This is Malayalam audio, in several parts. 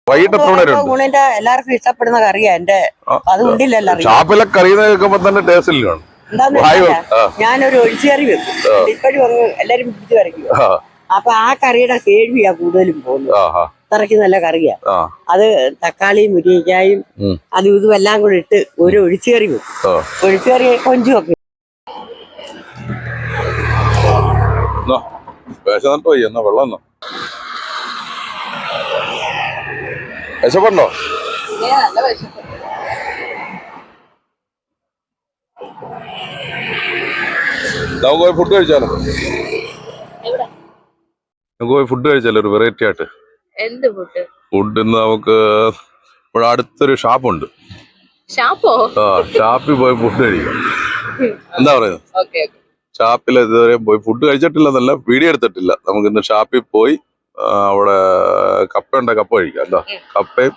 വൈകിട്ട് എത്ര മണി വരെ ഉണ്ട്? ഊണിന്റെ എല്ലാവർക്കും ഇഷ്ടപ്പെടുന്ന കറിയാ എന്റെ. അത് ഉണ്ടില്ലല്ലോ. ഷാപ്പിലെ കറി കേൾക്കുമ്പോ തന്നെ ടേസ്റ്റ് കാണും. ഞാനൊരു ഒഴിച്ചുകറി വെക്കും. ഇപ്പോഴും അങ്ങ് എല്ലാരും പിടിച്ചു കറിക്കും. അപ്പൊ ആ കറിയുടെ കേൾവിയാ കൂടുതലും പോകുന്നത്. അത്രയ്ക്ക് നല്ല കറിയാ അത്. തക്കാളിയും മുരിങ്ങക്കായും അതും ഇതും എല്ലാം കൂടെ ഇട്ട് ഒരു ഒഴിച്ചുകറി വെക്കും. ഒഴിച്ചുകറി കൊഞ്ചും ഒക്കെ. വെള്ളം വിശപ്പുണ്ടോ? നല്ല വിശപ്പ്. നമുക്ക് പോയി ഫുഡ് കഴിച്ചാലോ? നമുക്ക് പോയി ഫുഡ് കഴിച്ചാലോ ഒരു വെറൈറ്റി ആയിട്ട്? എന്ത് ഫുഡ്? ഫുഡ് ഇന്ന് നമുക്ക് ഇവിടെ അടുത്തൊരു ഷാപ്പുണ്ട്. ഷാപ്പോ? ഷാപ്പിൽ പോയി ഫുഡ് കഴിക്കാം. എന്താ പറയുന്നത്? ഷാപ്പിൽ ഇതുവരെ പോയി ഫുഡ് കഴിച്ചിട്ടില്ലെന്നല്ല, വീഡിയോ എടുത്തിട്ടില്ല. നമുക്ക് ഇന്ന് ഷാപ്പിൽ പോയി അവിടെ കപ്പയുണ്ട്, കപ്പ കഴിക്കാം. എന്താ കപ്പയും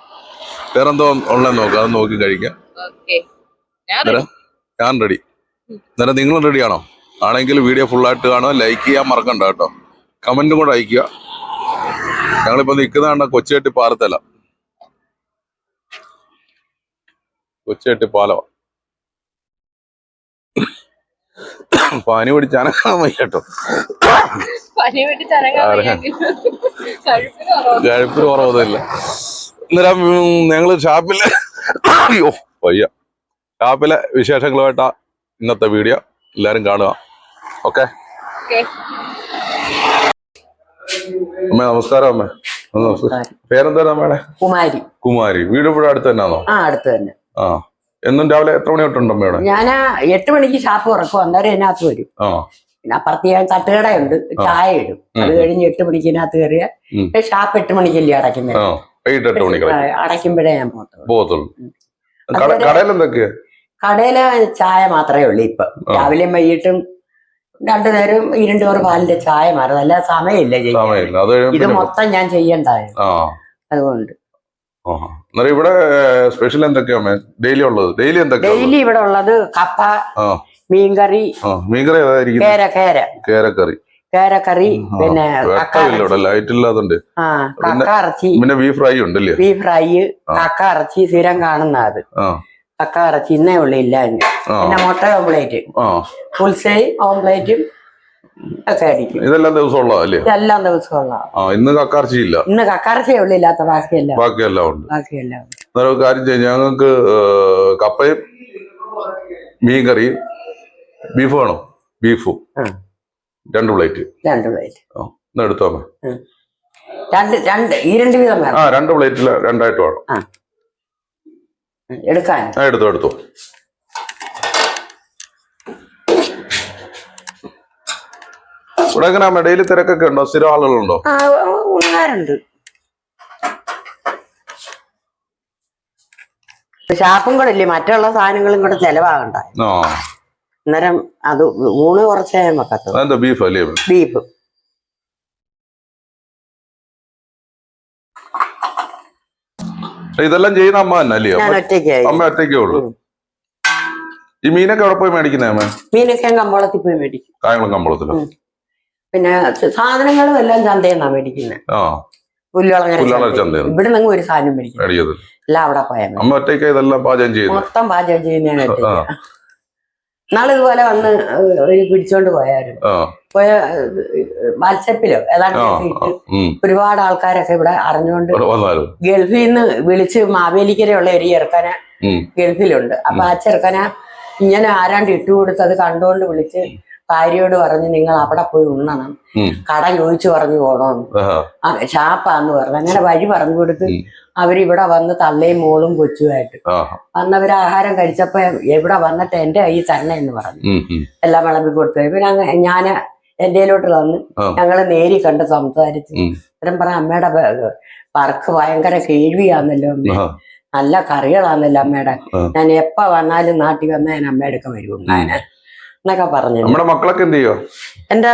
വേറെന്തോ ഉള്ളതെന്ന് നോക്കാം, അത് നോക്കി കഴിക്കാം. ഞാൻ റെഡി. അന്നേരം നിങ്ങളും റെഡിയാണോ? ആണെങ്കിൽ വീഡിയോ ഫുള്ളായിട്ട് കാണുക, ലൈക്ക് ചെയ്യാൻ മറക്കണ്ട കേട്ടോ. കമന്റും കൂടെ അയക്കുക. ഞങ്ങളിപ്പോ നിൽക്കുന്നതാണ് കൊച്ചിയെട്ടി പാലത്തല. കൊച്ചിയെട്ടി പാലമാണ്. പനി പിടിച്ചാനക്കാൻ വയ്യ കേട്ടോ. കഴുപ്പിന് കുറവൊന്നുമില്ല. അന്നേരം ഞങ്ങള് ഷാപ്പിലെ വയ്യ ഷാപ്പിലെ വിശേഷങ്ങളുമായിട്ടാ ഇന്നത്തെ വീഡിയോ. എല്ലാരും കാണുക. ഓക്കെ അമ്മേ, നമസ്കാരം. അമ്മേ പേരെന്താ അമ്മയുടെ? കുമാരി. കുമാരി. വീട് ഇവിടെ അടുത്ത് തന്നെയാണോ? അടുത്ത് തന്നെ. എന്നും രാവിലെ എത്ര മണി തൊട്ടുണ്ട് അമ്മയുടെ? ഞാൻ 8 മണിക്ക് ഷാപ്പ് തുറക്കും. അന്നേരം ഇതിനകത്ത് വരും. പിന്നെ അപ്പുറത്ത് ഞാൻ തട്ടുകടയുണ്ട്, ചായ ഇടും. അത് കഴിഞ്ഞ് 8 മണിക്ക് ഇതിനകത്ത് കയറിയ ഷാപ്പ് 8 മണിക്കല്ലേ അടയ്ക്കുന്നത്. അടയ്ക്കുമ്പോഴേ ഞാൻ പോകത്തുള്ളൂ. കടയില് ചായ മാത്രമേ ഉള്ളൂ ഇപ്പൊ. രാവിലെയും വൈകിട്ടും 2 നേരം 2 ഓർ പാലിന്റെ ചായ മാറും. അല്ല സമയമില്ല ചെയ്യാൻ. ഇത് മൊത്തം ഞാൻ ചെയ്യണ്ടായിരുന്നു. അതുകൊണ്ട് ഇവിടെ സ്പെഷ്യൽ എന്തൊക്കെയാണ് ഡെയിലി ഉള്ളത്? ഡെയിലി ഇവിടെ ഉള്ളത് കപ്പ, മീൻകറി, കേരക്കറി, പിന്നെ കക്ക ഇറച്ചി, പിന്നെ ബീഫ് ഫ്രൈ ഉണ്ടല്ലേ? ബീഫ് ഫ്രൈ, കക്ക ഇറച്ചി സ്ഥിരം കാണുന്ന അത്. കക്ക ഇറച്ചി ഇന്നേ ഉള്ളു ഇല്ല. പിന്നെ മുട്ട ഓംപ്ലേറ്റ്, പുൽസൈ ഓംപ്ലേറ്റും ഒക്കെ അടിക്കും. ഇതെല്ലാം ദിവസം ഉള്ളതല്ലേ? ഇതെല്ലാം ദിവസം ഉള്ള. ഇന്ന് കക്കറച്ചിയില്ല. ഇന്ന് കക്കറച്ചിയേ ഉള്ളു ഇല്ലാത്ത. ബാക്കിയെല്ലാം ഉണ്ട്. കാര്യം ചെയ്യാം, ഞങ്ങൾക്ക് കപ്പയും മീൻ കറിയും ബീഫ് വേണം. ബീഫും 2 പ്ലേറ്റ്. എടുത്തോ? ഈ 2 വീതം വേണം. 2 പ്ലേറ്റില് 2 ആയിട്ട് വേണം. എടുക്കാൻ എടുത്തോ. ഇവിടെ എങ്ങനെയാ ഡെയിലി തിരക്കൊക്കെ ഉണ്ടോ? സ്ഥിരം ആളുകളുണ്ടോ? ഉണ്ട്. ഷാപ്പും കൂടെ ഇല്ലേ, മറ്റുള്ള സാധനങ്ങളും കൂടെ ചെലവാകണ്ട. അന്നേരം അത് ഊണ് കുറച്ചേ വെക്കത്തുള്ളൂ. ബീഫ് അല്ലേ? ബീഫ്. ഇതെല്ലാം ചെയ്യുന്ന അമ്മ തന്നെ അല്ലേ? ഞാൻ ഒറ്റയ്ക്ക്. അമ്മ ഒറ്റയ്ക്കേ ഉള്ളൂ. ഈ മീനൊക്കെ എവിടെ പോയി മേടിക്കുന്നേ അമ്മ? മീനൊക്കെ ഞാൻ കമ്പോളത്തിൽ പോയി മേടിക്കും. കായംകുളം കമ്പോളത്തിലോ? പിന്നെ സാധനങ്ങളും എല്ലാം ചന്തയെന്നാ മേടിക്കുന്നത്. ഇവിടെ നിന്ന് ഒരു സാധനം മേടിക്കും. എല്ലാം അവിടെ പോയാൽ മൊത്തം പാചകം ചെയ്യുന്നതിന്. നാളിതുപോലെ വന്ന് പിടിച്ചോണ്ട് പോയായിരുന്നു. പോയ വാട്സപ്പിലോ ഏതാണ്ട് ഒരുപാട് ആൾക്കാരൊക്കെ ഇവിടെ അറിഞ്ഞുകൊണ്ട് ഗൾഫിൽ നിന്ന് വിളിച്ച് മാവേലിക്കരയുള്ള ഒരു ചെറുക്കന ഗൾഫിലുണ്ട്. അപ്പൊ ആ ചെറുക്കന ഇങ്ങനെ ആരാണ്ട് ഇട്ടുകൊടുത്ത് അത് കണ്ടുകൊണ്ട് വിളിച്ച് ഭാര്യയോട് പറഞ്ഞു, നിങ്ങൾ അവിടെ പോയി ഉണ്ണണം, കട ചോദിച്ചു പറഞ്ഞു പോണോന്ന്. ഷാപ്പാന്ന് പറഞ്ഞു. അങ്ങനെ വഴി പറഞ്ഞു കൊടുത്ത് അവരിവിടെ വന്ന് തള്ളയും മോളും കൊച്ചുമായിട്ട് വന്നവര് ആഹാരം കഴിച്ചപ്പോ എവിടെ വന്നിട്ട് എന്റെ കയ്യിൽ തന്നെ എന്ന് പറഞ്ഞു. എല്ലാം വിളമ്പി കൊടുത്തു. പിന്നെ ഞാൻ എന്റെയിലോട്ട് വന്ന് ഞങ്ങള് നേരി കണ്ട് സംസാരിച്ചു. അന്നേരം പറഞ്ഞ, അമ്മയുടെ വർക്ക് ഭയങ്കര കേൾവിയാന്നല്ലോ അമ്മ, നല്ല കറികളാന്നല്ലോ അമ്മയുടെ, ഞാൻ എപ്പ വന്നാലും നാട്ടിൽ വന്നാൽ ഞാൻ അമ്മയുടെ ഒക്കെ വരും എന്നൊക്കെ പറഞ്ഞു. നമ്മുടെ മക്കളൊക്കെ എന്ത് ചെയ്യോ? എന്റെ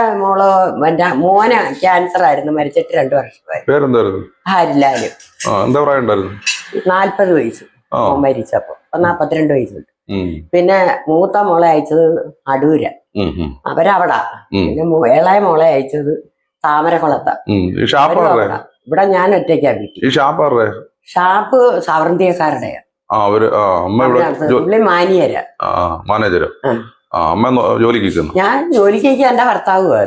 മോന് ക്യാൻസർ ആയിരുന്നു, മരിച്ചിട്ട് 2 വർഷമായി. ഹരിലാല്. 40 വയസ്സ് മരിച്ചപ്പോ. 42 വയസ്സുണ്ട്. പിന്നെ മൂത്ത മോളെ അയച്ചത് അടൂര, അവരവിടാ. പിന്നെ ഇളയ മോളെ അയച്ചത് താമരക്കുളത്ത. ഇവിടെ ഞാൻ ഒറ്റയ്ക്കാ വീട്ടിൽ. ഷാപ്പ് സവർന്തിയക്കാരുടെയാ. അമ്മ ഇവിടെ മാനിയരാ. മാനേജര്. അമ്മ ജോലിക്ക് നിൽക്കുന്നു. ഞാൻ ജോലിക്ക് എന്റെ ഭർത്താവ്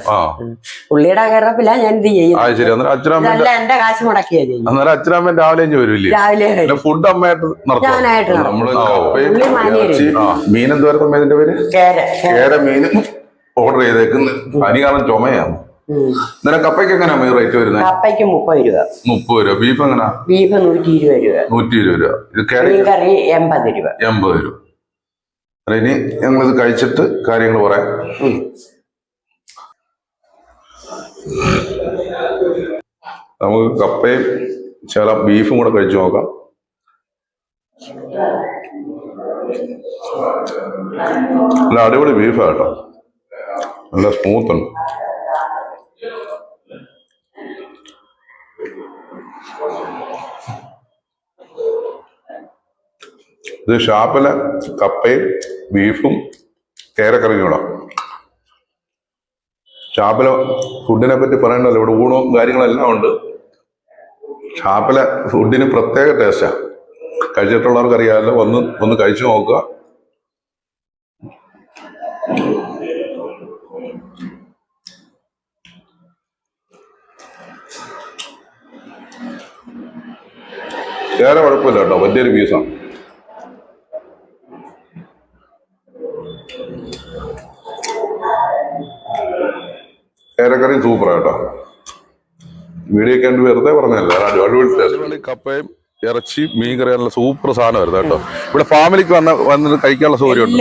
പുള്ളിയുടെ കയറപ്പില്ല ഞാൻ ഇത് ചെയ്യും. എന്റെ കാശ് മുടക്കിയാ ചെയ്യും. അന്നേരം അച്ഛനമ്മ രാവിലെ വരൂല്ലേ? രാവിലെ ഫുഡ് അമ്മയായിട്ട് ഞാനായിട്ട് മീൻ എന്തുവരെ ഇതിന്റെ പേര്? കേര മീൻ ഓർഡർ ചെയ്തേക്കുന്നു. പനി കാരണം ചുമയാണ്. അന്നേരം കപ്പയ്ക്ക് എങ്ങനെയാ റേറ്റ് വരുന്നത്? കപ്പയ്ക്ക് 30 രൂപ. 30 രൂപ. ബീഫ് എങ്ങനെയാ? ബീഫ് 120 രൂപ. 120 രൂപ. ഇത് കറി 80 രൂപ. 80 രൂപ. ഇനി ഞങ്ങളിത് കഴിച്ചിട്ട് കാര്യങ്ങൾ പറയാം. നമുക്ക് കപ്പയും ചില ബീഫും കൂടെ കഴിച്ചു നോക്കാം. നല്ല അടിപൊളി ബീഫാ കേട്ടോ, നല്ല സ്മൂത്ത് ഉണ്ട്. ഇത് ഷാപ്പിലെ കപ്പയും ബീഫും കേരക്കറിയും കൂടെ. ഷാപ്പിലെ ഫുഡിനെ പറ്റി പറയണ്ടല്ലോ, ഇവിടെ ഊണവും കാര്യങ്ങളെല്ലാം ഉണ്ട്. ഷാപ്പിലെ ഫുഡിന് പ്രത്യേക ടേസ്റ്റാണ്. കഴിച്ചിട്ടുള്ളവർക്ക് അറിയാമല്ലോ, ഒന്ന് കഴിച്ചു നോക്കുക. വേറെ കുഴപ്പമില്ല കേട്ടോ, വലിയൊരു പീസാണ്. കേരക്കറി സൂപ്പറാ കേട്ടോ. വീഡിയോ ഒക്കെ വെറുതെ പറഞ്ഞല്ല, അടിപൊളി കപ്പയും ഇറച്ചി മീൻ കറി നല്ല സൂപ്പർ സാധനമായിരുന്നു കേട്ടോ. ഇവിടെ ഫാമിലിക്ക് വന്നിട്ട് കഴിക്കാനുള്ള സൗകര്യം ഉണ്ട്.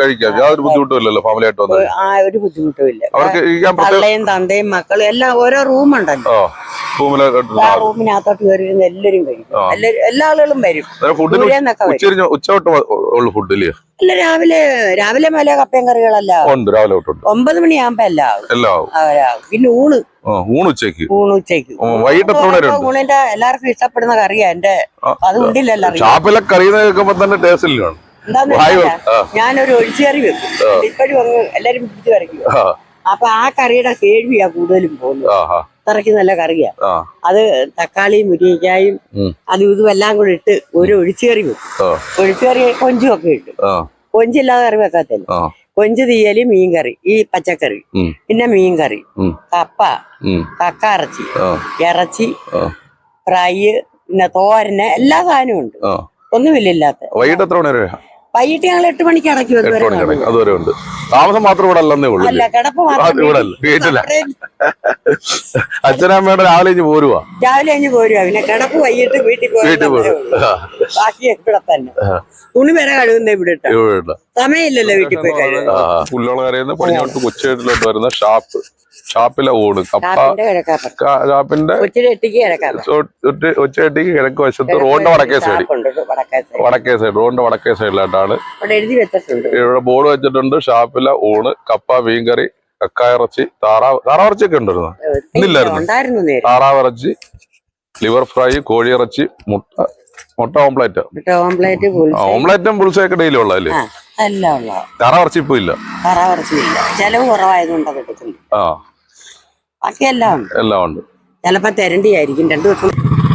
കഴിക്കാം, യാതൊരു ബുദ്ധിമുട്ടും ഇല്ലല്ലോ ഫാമിലി ആയിട്ട് വന്നത്. ഒരു ബുദ്ധിമുട്ടും ഇല്ല. അവർക്ക് തന്തയും മക്കളും എല്ലാം ഓരോ റൂമുണ്ടല്ലോ. റൂമിനകത്തോട്ട് കയറി എല്ലാരും കഴിക്കും. എല്ലാ ആളുകളും വരും. ഉച്ചോട്ട് ഉള്ള ഫുഡ് ഇല്ലേ? അല്ല, രാവിലെ മേലെ കപ്പയും കറികളെല്ലാം ഉണ്ട്. രാവിലെ 9 മണിയാകുമ്പോ എല്ലാം. പിന്നെ ഊണുച്ചയ്ക്ക് വൈകിട്ട് ഊണിന്റെ എല്ലാവർക്കും ഇഷ്ടപ്പെടുന്ന കറിയാ എന്റെ. അത് ഉണ്ടില്ലല്ലോ. ഷാപ്പിലെ കറി കേൾക്കുമ്പോ തന്നെ ടേസ്റ്റ് ഇല്ല. ഞാനൊരു ഒഴിച്ചുകറി വെക്കും. ഇപ്പോഴും എല്ലാരും പിടിച്ചു കറിക്കും. അപ്പൊ ആ കറിയുടെ കേൾവിയാ കൂടുതലും പോകുന്നത്. അത്രയ്ക്ക് നല്ല കറിയാ അത്. തക്കാളിയും മുരിങ്ങക്കായും അതും ഇതും എല്ലാം കൂടെ ഇട്ട് ഒരു ഒഴിച്ചുകറി വെക്കും. ഒഴിച്ചുകറി കൊഞ്ചും ഒക്കെ ഇട്ടു. കൊഞ്ചില്ലാതെ കറി വെക്കാത്തല്ല. കൊഞ്ച് തീയല്, മീൻകറി, ഈ പച്ചക്കറി, പിന്നെ മീൻകറി, കപ്പ, കക്ക ഇറച്ചി, ഫ്രൈ, പിന്നെ തോരന്, എല്ലാ സാധനവും ഉണ്ട്. ഒന്നുമില്ലാത്ത. വൈകിട്ട് എത്ര മണി വരെ? വൈകിട്ട് ഞങ്ങൾ 8 മണിക്ക് അടയ്ക്കും. അതുവരെ ഉണ്ട്. താമസം മാത്രം ഇവിടെ അല്ലെന്നേ ഉള്ളൂ. അല്ല, കിടപ്പ് ഇവിടെ വീട്ടില്ല. അച്ഛനമ്മയുടെ രാവിലെ പോരുവാ. പിന്നെ കിടപ്പ് വൈകിട്ട് വീട്ടിൽ പോരും. ബാക്കി ഇവിടെ തന്നെ. തുണി വരെ കഴുകുന്ന ഇവിടെ സമയമില്ലല്ലോ വീട്ടിൽ പോയി കഴുകുക. പുല്ലോളകരയിൽ പടിഞ്ഞോട്ട് കൊച്ചേട്ടിലോട്ട് വരുന്ന ഷാപ്പിലെ ഊണ് കപ്പ. ഷാപ്പിന്റെ ഒറ്റയെട്ടിക്ക് കിഴക്ക് വശത്ത് റോഡിന്റെ വടക്കേ സൈഡ് റോഡിന്റെ വടക്കേ സൈഡിലായിട്ടാണ് ഇവിടെ ബോർഡ് വെച്ചിട്ടുണ്ട്. ഷാപ്പിലെ ഊണ് കപ്പ, മീൻകറി, കക്കായിറച്ചി, താറാവിറച്ചി ഒക്കെ ഉണ്ടായിരുന്നു. ഇന്നില്ലായിരുന്നു. താറാവിറച്ചി, ലിവർ ഫ്രൈ, കോഴിയിറച്ചി, മുട്ട ഓംപ്ലേറ്റ്. ഓംപ്ലേറ്റും പുൾസയൊക്കെ ഡെയിലി ഉള്ളതല്ലേ? താറാവിറച്ചി ഇപ്പൊ ഇല്ല. ചെലവ് കുറവായതുകൊണ്ട് ബാക്കി എല്ലാം ഉണ്ട്. എല്ലാം ഉണ്ട്. ചിലപ്പോ തെരണ്ടിയായിരിക്കും 2 ദിവസം.